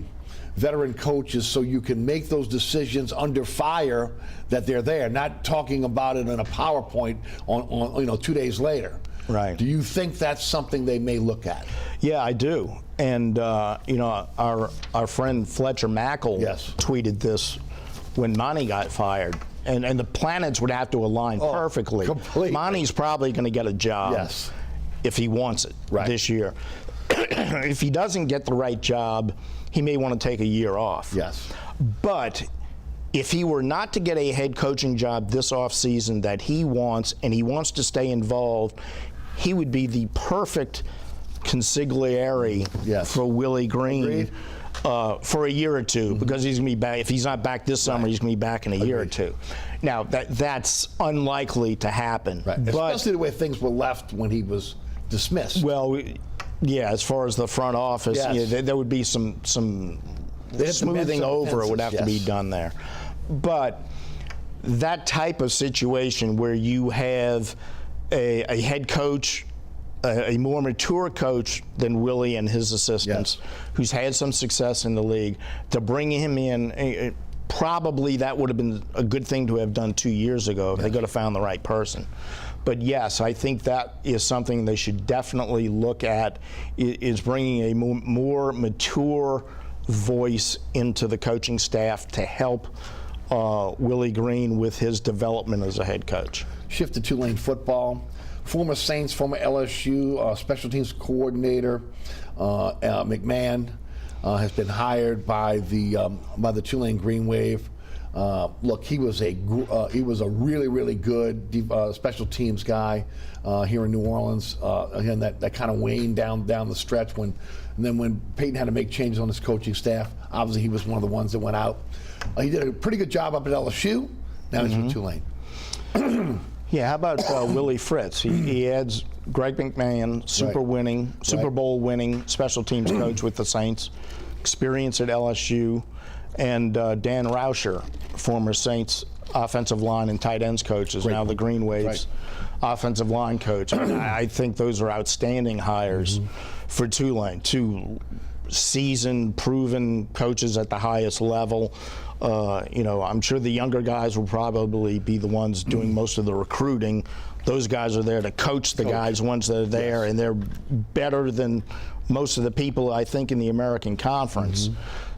veteran coach is so you can make those decisions under fire that they're there, not talking about it in a PowerPoint on 2 days later. Right. Do you think that's something they may look at? Yeah, I do. And our friend Fletcher Mackel tweeted this when Monty got fired. And the planets would have to align perfectly. Completely. Monty's probably going to get a job if he wants it this year. If he doesn't get the right job, he may want to take a year off. Yes. But if he were not to get a head coaching job this offseason that he wants, and he wants to stay involved, he would be the perfect consigliere for Willie Green for a year or two, because he's going to be back. If he's not back this summer, he's going to be back in a year or two. Now, that's unlikely to happen. Right. But, especially the way things were left when he was dismissed. Well, Yeah, as far as the front office, Yes. there would be some They have to mend smoothing some over. It would have fences, to be yes. done there. But that type of situation where you have a head coach, a more mature coach than Willie and his assistants, who's had some success in the league, to bring him in, probably that would have been a good thing to have done 2 years ago if they could have found the right person. But yes, I think that is something they should definitely look at, is bringing a more mature voice into the coaching staff to help Willie Green with his development as a head coach. Shift to Tulane football. Former Saints, former LSU special teams coordinator McMahon has been hired by the Tulane Green Wave. Look, he was a really good special teams guy here in New Orleans. Again, that kind of waned down the stretch when Peyton had to make changes on his coaching staff. Obviously, he was one of the ones that went out. He did a pretty good job up at LSU. Now he's with Tulane. Yeah, how about Willie Fritz? He adds Greg McMahon, Super Bowl winning special teams coach with the Saints, experience at LSU, and Dan Rauscher, former Saints offensive line and tight ends coach, is now the Green Waves offensive line coach. I think those are outstanding hires for Tulane. Two seasoned, proven coaches at the highest level. I'm sure the younger guys will probably be the ones doing most of the recruiting. Those guys are there to coach the guys once they're there, and they're better than most of the people, I think, in the American Conference.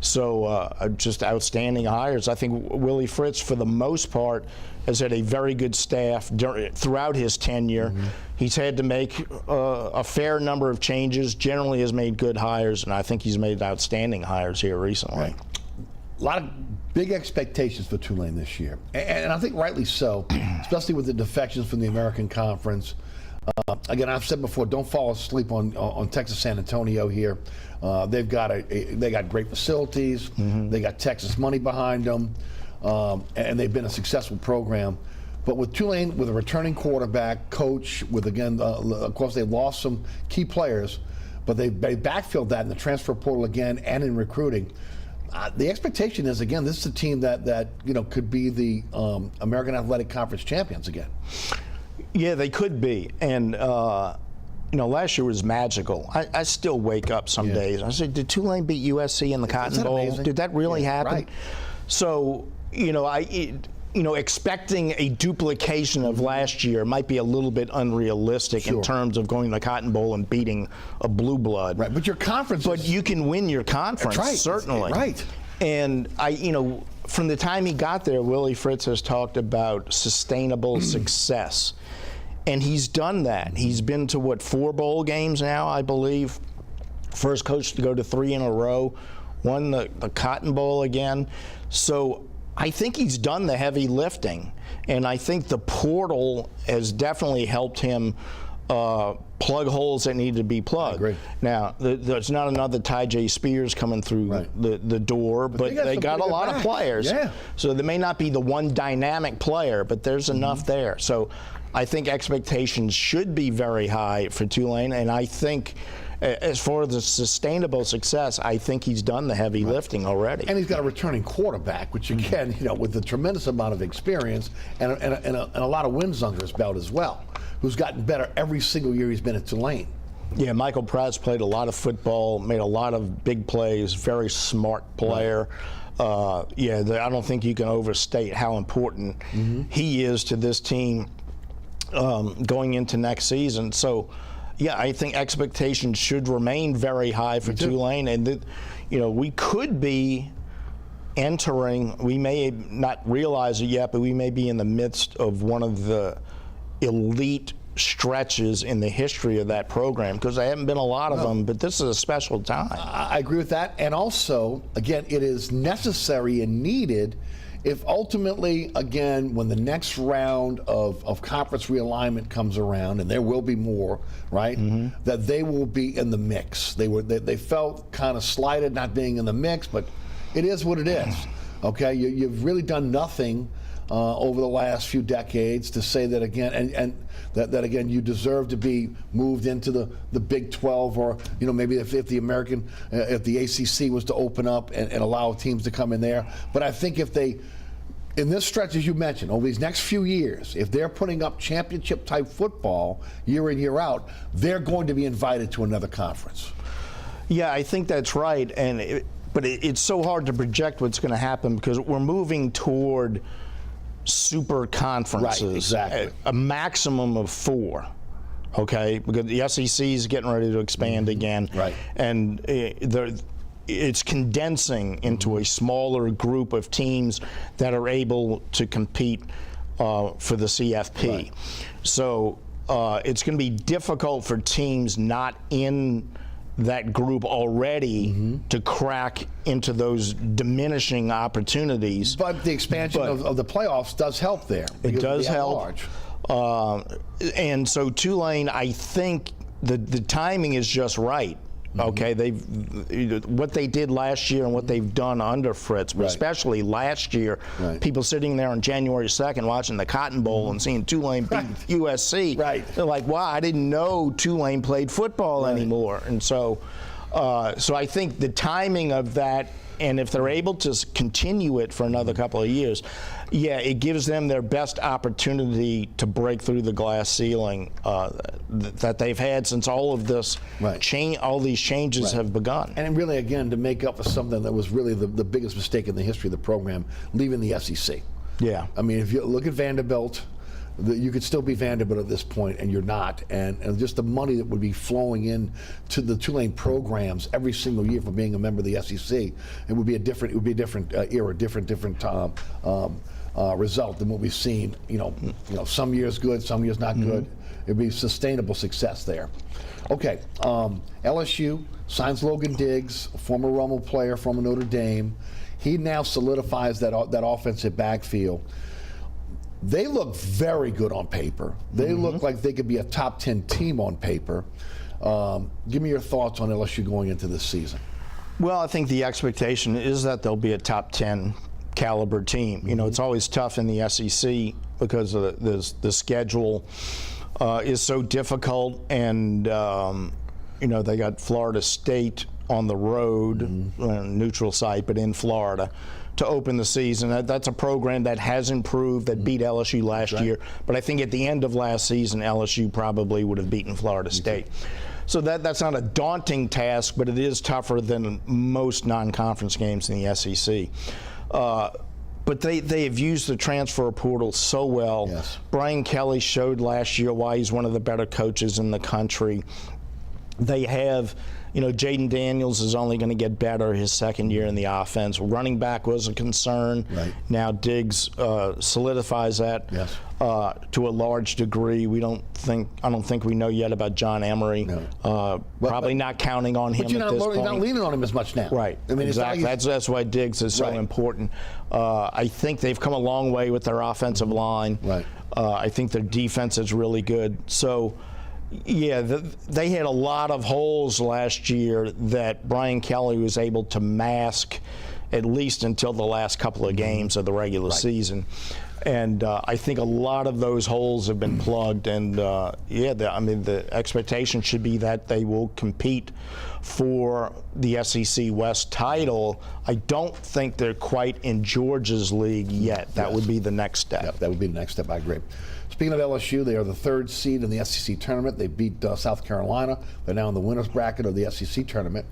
So just outstanding hires. I think Willie Fritz, for the most part, has had a very good staff throughout his tenure. He's had to make a fair number of changes, generally has made good hires, and I think he's made outstanding hires here recently. A lot of big expectations for Tulane this year, and I think rightly so, especially with the defections from the American Conference. Again, I've said before, don't fall asleep on Texas San Antonio here. They got great facilities. They got Texas money behind them, and they've been a successful program. But with Tulane, with a returning quarterback, coach, with again, of course, they lost some key players, but they backfilled that in the transfer portal again and in recruiting. The expectation is, again, this is a team that could be the American Athletic Conference champions again. Yeah, they could be. And, last year was magical. I still wake up some days. I say, did Tulane beat USC in the Cotton Bowl? Amazing? Did that really happen? Right. So, expecting a duplication of last year might be a little bit unrealistic in terms of going to the Cotton Bowl and beating a blue blood. Right, but your conference But you can win your conference, certainly. Right. And from the time he got there, Willie Fritz has talked about sustainable success. And he's done that. He's been to, 4 bowl games now, I believe. First coach to go to 3 in a row. Won the Cotton Bowl again. So I think he's done the heavy lifting. And I think the portal has definitely helped him plug holes that need to be plugged. I agree. Now, there's not another Ty J. Spears coming through the door, but they got a lot of players. Yeah. So there may not be the one dynamic player, but there's enough there. So I think expectations should be very high for Tulane, and I think as far as the sustainable success, I think he's done the heavy lifting already. And he's got a returning quarterback, which again, with a tremendous amount of experience and a lot of wins under his belt as well, who's gotten better every single year he's been at Tulane. Yeah, Michael Pratt's played a lot of football, made a lot of big plays, very smart player. I don't think you can overstate how important he is to this team going into next season. So, yeah, I think expectations should remain very high for Tulane, and we could be entering. We may not realize it yet, but we may be in the midst of one of the elite stretches in the history of that program, because there haven't been a lot of them, but this is a special time. I agree with that, and also, again, it is necessary and needed if ultimately, again, when the next round of conference realignment comes around, and there will be more, right, that they will be in the mix. They felt kind of slighted not being in the mix, but it is what it is. Okay, you've really done nothing over the last few decades to say that again, and that again, you deserve to be moved into the Big 12, or maybe if the American, if the ACC was to open up and allow teams to come in there. But I think if they, in this stretch, as you mentioned, over these next few years, if they're putting up championship-type football year in, year out, they're going to be invited to another conference. Yeah, I think that's right, but it's so hard to project what's going to happen because we're moving toward super conferences. Right, exactly. A maximum of 4. Okay, because the SEC is getting ready to expand again. Right. And it's condensing into a smaller group of teams that are able to compete for the CFP. Right. So it's going to be difficult for teams not in that group already to crack into those diminishing opportunities. But the expansion of the playoffs does help there. It does help. And so Tulane, I think the timing is just right. Okay, what they did last year and what they've done under Fritz, but especially last year, people sitting there on January 2nd watching the Cotton Bowl and seeing Tulane beat USC. They're like, wow, I didn't know Tulane played football anymore. And so I think the timing of that, and if they're able to continue it for another couple of years, yeah, it gives them their best opportunity to break through the glass ceiling that they've had since all of this all these changes have begun. And really, again, to make up for something that was really the biggest mistake in the history of the program, leaving the SEC. Yeah. I mean, if you look at Vanderbilt, you could still be Vanderbilt at this point, and you're not. And just the money that would be flowing in to the Tulane programs every single year for being a member of the SEC, it would be a different era, different result than what we've seen. Some years good, some years not good. It'd be sustainable success there. Okay, LSU signs Logan Diggs, a former Rummel player from Notre Dame. He now solidifies that offensive backfield. They look very good on paper. They look like they could be a top 10 team on paper. Give me your thoughts on LSU going into this season. Well, I think the expectation is that they'll be a top 10 caliber team. It's always tough in the SEC because of the schedule is so difficult, and they got Florida State on the road, neutral site, but in Florida, to open the season. That's a program that has improved, that beat LSU last year. But I think at the end of last season, LSU probably would have beaten Florida State. So that's not a daunting task, but it is tougher than most non-conference games in the SEC. But they have used the transfer portal so well. Yes. Brian Kelly showed last year why he's one of the better coaches in the country. They have, Jaden Daniels is only going to get better his second year in the offense. Running back was a concern. Now Diggs solidifies that to a large degree. I don't think we know yet about John Emery. Probably not counting on him at this point. You're not leaning on him as much now. Right. I mean, exactly. That's why Diggs is so important. I think they've come a long way with their offensive line. I think their defense is really good. So, yeah, they had a lot of holes last year that Brian Kelly was able to mask at least until the last couple of games of the regular season. And I think a lot of those holes have been plugged. And, the expectation should be that they will compete for the SEC West title. I don't think they're quite in Georgia's league yet. That would be the next step. Yep, that would be the next step. I agree. Speaking of LSU, they are the 3rd seed in the SEC tournament. They beat South Carolina. They're now in the winner's bracket of the SEC tournament.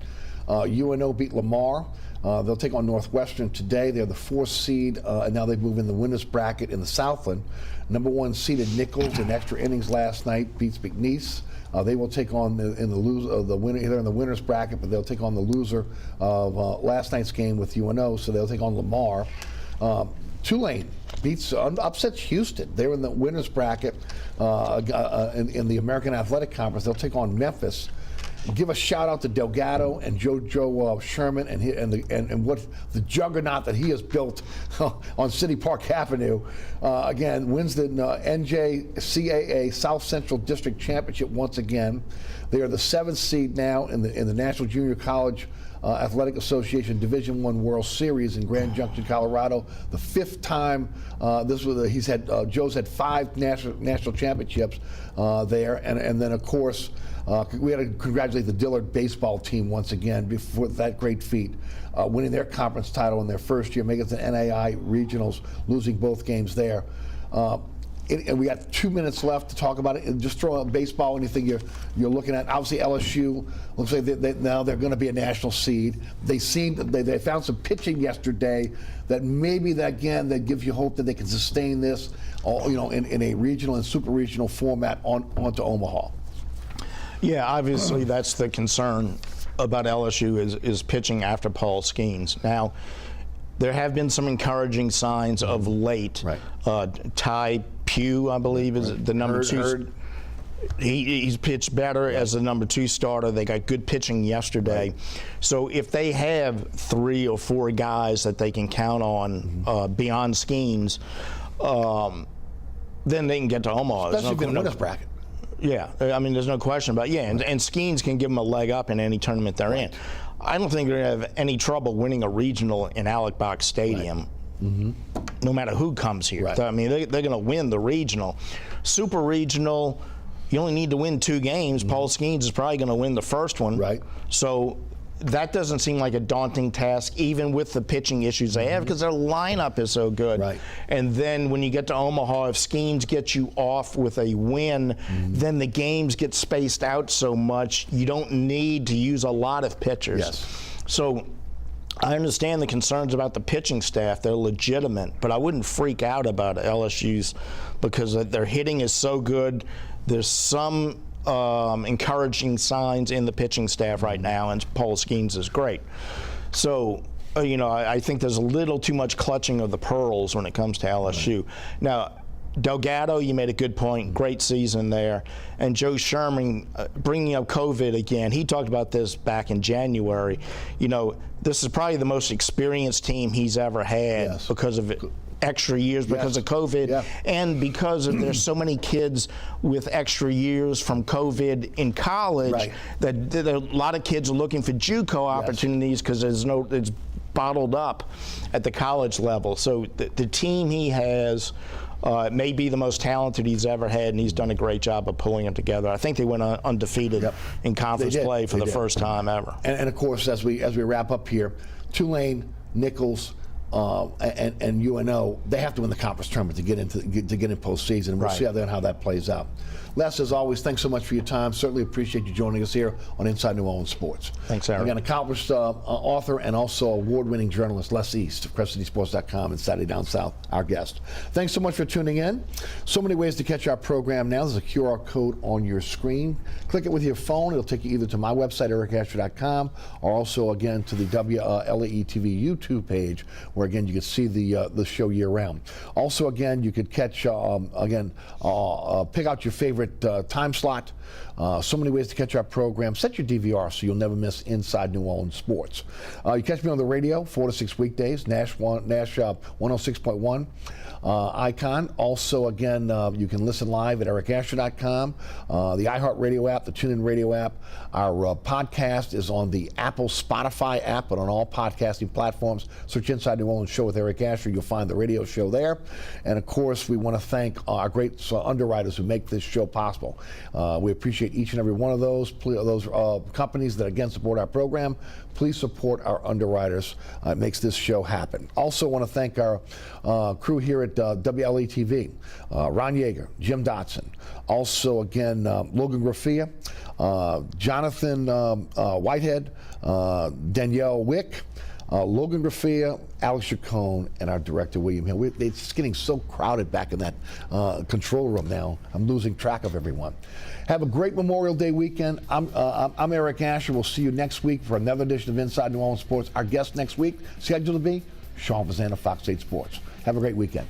UNO beat Lamar. They'll take on Northwestern today. They're the 4th seed, and now they move in the winner's bracket in the Southland. Number 1 seeded Nichols in extra innings last night beats McNeese. They will take on the winner. They're in the winner's bracket, but they'll take on the loser of last night's game with UNO. So they'll take on Lamar. Tulane upsets Houston. They're in the winner's bracket in the American Athletic Conference. They'll take on Memphis. Give a shout out to Delgado and JoJo Sherman and what the juggernaut that he has built on City Park Avenue. Again, wins the NJCAA South Central District Championship once again. They are the 7th seed now in the National Junior College Athletic Association Division I World Series in Grand Junction, Colorado. The 5th time Joe's had 5 national championships there, and then of course we had to congratulate the Dillard baseball team once again for that great feat, winning their conference title in their first year, making it to NAI regionals, losing both games there. And we got 2 minutes left to talk about it. And just throw out baseball, anything you're looking at. Obviously, LSU looks like now they're going to be a national seed. They found some pitching yesterday that maybe that gives you hope that they can sustain this, in a regional and super regional format onto Omaha. Yeah, obviously that's the concern about LSU is pitching after Paul Skeens. Now, there have been some encouraging signs of late. Right. Ty Pugh, I believe, is the number 2. He's pitched better as the number 2 starter. They got good pitching yesterday. Right. So if they have 3 or 4 guys that they can count on beyond Skeens, then they can get to Omaha. Especially in the winners bracket. Yeah, I mean, there's no question about it. And Skeens can give them a leg up in any tournament they're in. I don't think they're going to have any trouble winning a regional in Alec Box Stadium, no matter who comes here. Right. I mean, they're going to win the regional. Super regional, you only need to win 2 games. Paul Skeens is probably going to win the first one. Right. So that doesn't seem like a daunting task, even with the pitching issues they have, because their lineup is so good. Right. And then when you get to Omaha, if Skeens gets you off with a win, then the games get spaced out so much, you don't need to use a lot of pitchers. Yes. So I understand the concerns about the pitching staff. They're legitimate, but I wouldn't freak out about LSU's because their hitting is so good. There's some encouraging signs in the pitching staff right now, and Paul Skeens is great. So, I think there's a little too much clutching of the pearls when it comes to LSU. Right. Now, Delgado, you made a good point. Great season there. And Joe Sherman, bringing up COVID again, he talked about this back in January. This is probably the most experienced team he's ever had because of it. Extra years because of COVID, and because there's so many kids with extra years from COVID in college that a lot of kids are looking for JUCO opportunities because it's bottled up at the college level. So the team he has may be the most talented he's ever had, and he's done a great job of pulling it together. I think they went undefeated in conference play for the first time ever. And of course, as we wrap up here, Tulane, Nichols, and UNO, they have to win the conference tournament to get in postseason. We'll see how that plays out. Les, as always, thanks so much for your time. Certainly appreciate you joining us here on Inside New Orleans Sports. Thanks, Aaron. Again, accomplished author and also award-winning journalist Les East of CrescentCitySports.com and Saturday Down South, our guest. Thanks so much for tuning in. So many ways to catch our program now. There's a QR code on your screen. Click it with your phone. It'll take you either to my website, ericasher.com, or also, again, to the WLAE-TV YouTube page, where, again, you can see the show year-round. Also, again, you could catch, pick out your favorite time slot. So many ways to catch our program. Set your DVR so you'll never miss Inside New Orleans Sports. You catch me on the radio 4 to 6 weekdays, Nash 106.1 icon. Also, again, you can listen live at ericasher.com, the iHeartRadio app, the TuneIn Radio app. Our podcast is on the Apple Spotify app, but on all podcasting platforms. Search Inside New Orleans Show with Eric Asher. You'll find the radio show there. And, of course, we want to thank our great underwriters who make this show possible. We appreciate each and every one of those companies that, again, support our program. Please support our underwriters. It makes this show happen. Also want to thank our crew here at WLAE-TV, Ron Yeager, Jim Dotson. Also, again, Logan Graffia, Jonathan Whitehead, Danielle Wick, Logan Graffia, Alex Chacon, and our director, William Hill. It's just getting so crowded back in that control room now. I'm losing track of everyone. Have a great Memorial Day weekend. I'm Eric Asher. We'll see you next week for another edition of Inside New Orleans Sports. Our guest next week, scheduled to be Sean Fazan of Fox 8 Sports. Have a great weekend.